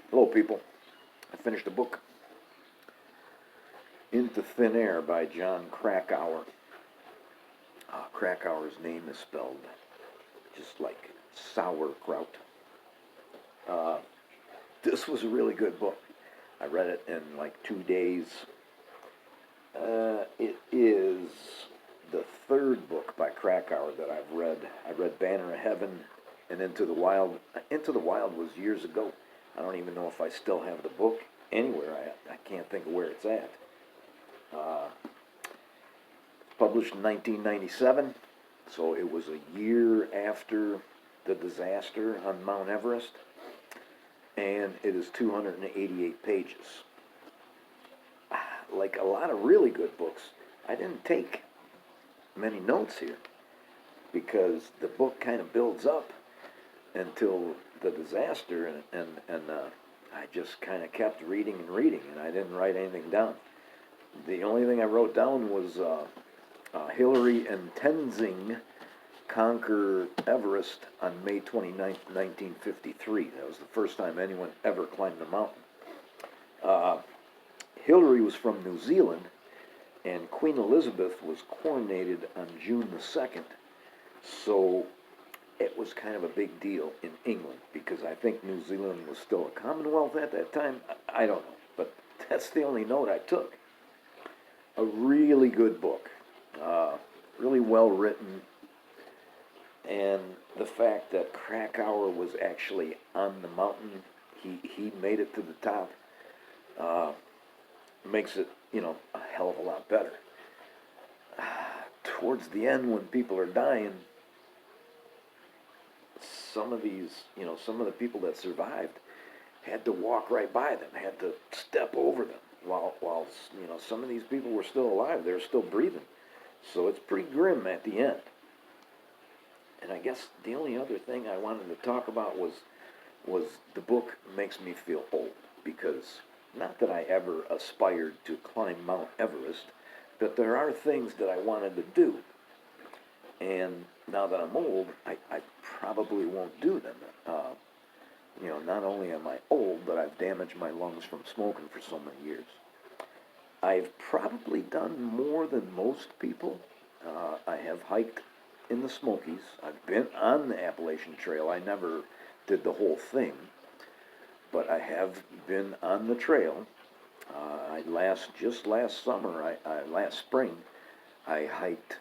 Hello, people. I finished a book, Into Thin Air by John Krakauer. Krakauer's name is spelled just like sauerkraut. Uh, this was a really good book. I read it in like 2 days. It is the third book by Krakauer that I've read. I read Banner of Heaven and Into the Wild. Into the Wild was years ago. I don't even know if I still have the book anywhere. I can't think of where it's at. Uh, Published in 1997, so it was a year after the disaster on Mount Everest, and it is 288 pages. Like a lot of really good books, I didn't take many notes here because the book kind of builds up until the disaster, and I just kind of kept reading and reading, and I didn't write anything down. The only thing I wrote down was Hillary and Tenzing conquer Everest on May 29th, 1953. That was the first time anyone ever climbed the mountain. Hillary was from New Zealand, and Queen Elizabeth was coronated on June the 2nd. So it was kind of a big deal in England because I think New Zealand was still a Commonwealth at that time. I don't know, but that's the only note I took. A really good book. Really well written, and the fact that Krakauer was actually on the mountain, he made it to the top, makes it, a hell of a lot better. Towards the end, when people are dying, some of the people that survived had to walk right by them, had to step over them, while some of these people were still alive, they were still breathing. So it's pretty grim at the end. And I guess the only other thing I wanted to talk about was the book makes me feel old, because not that I ever aspired to climb Mount Everest, but there are things that I wanted to do. And now that I'm old, I probably won't do them. Not only am I old, but I've damaged my lungs from smoking for so many years. I've probably done more than most people. I have hiked in the Smokies. I've been on the Appalachian Trail. I never did the whole thing, but I have been on the trail. Last spring, I hiked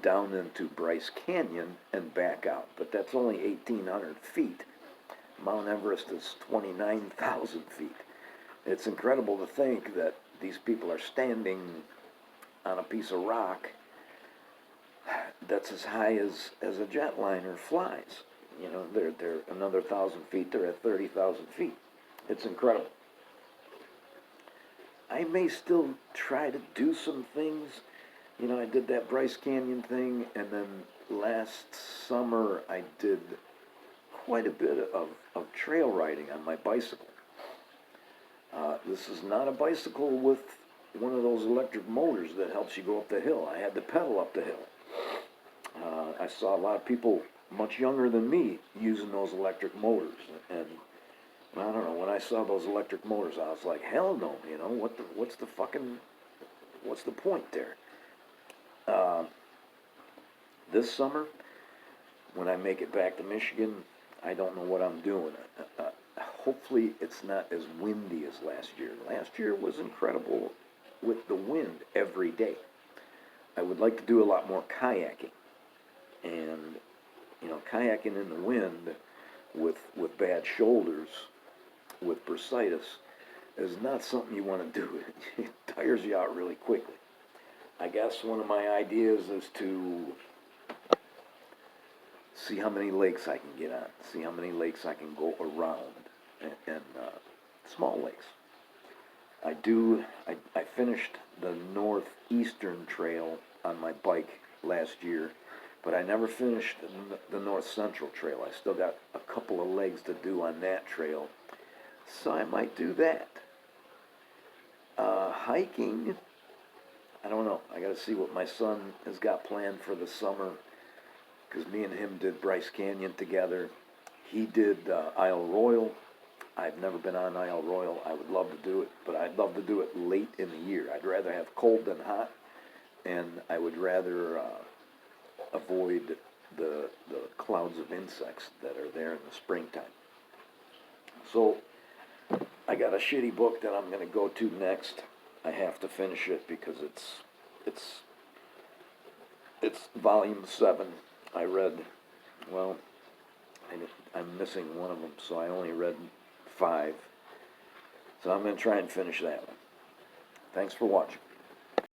down into Bryce Canyon and back out, but that's only 1,800 feet. Mount Everest is 29,000 feet. It's incredible to think that these people are standing on a piece of rock that's as high as a jetliner flies. They're another 1,000 feet. They're at 30,000 feet. It's incredible. I may still try to do some things. I did that Bryce Canyon thing, and then last summer I did quite a bit of trail riding on my bicycle. This is not a bicycle with one of those electric motors that helps you go up the hill. I had to pedal up the hill. I saw a lot of people much younger than me using those electric motors, and I don't know, when I saw those electric motors, I was like, hell no, what's the point there? This summer, when I make it back to Michigan, I don't know what I'm doing. Hopefully it's not as windy as last year. Last year was incredible with the wind every day. I would like to do a lot more kayaking. And, kayaking in the wind with bad shoulders, with bursitis, is not something you want to do. It tires you out really quickly. I guess one of my ideas is to see how many lakes I can get on, see how many lakes I can go around, and small lakes. I finished the northeastern trail on my bike last year, but I never finished the north central trail. I still got a couple of legs to do on that trail, so I might do that. Hiking, I don't know. I got to see what my son has got planned for the summer, because me and him did Bryce Canyon together. He did Isle Royal. I've never been on Isle Royal. I would love to do it, but I'd love to do it late in the year. I'd rather have cold than hot, and I would rather avoid the clouds of insects that are there in the springtime. So I got a shitty book that I'm going to go to next. I have to finish it because it's it's volume 7. I read, well, I'm missing one of them, so I only read 5. So I'm going to try and finish that one. Thanks for watching.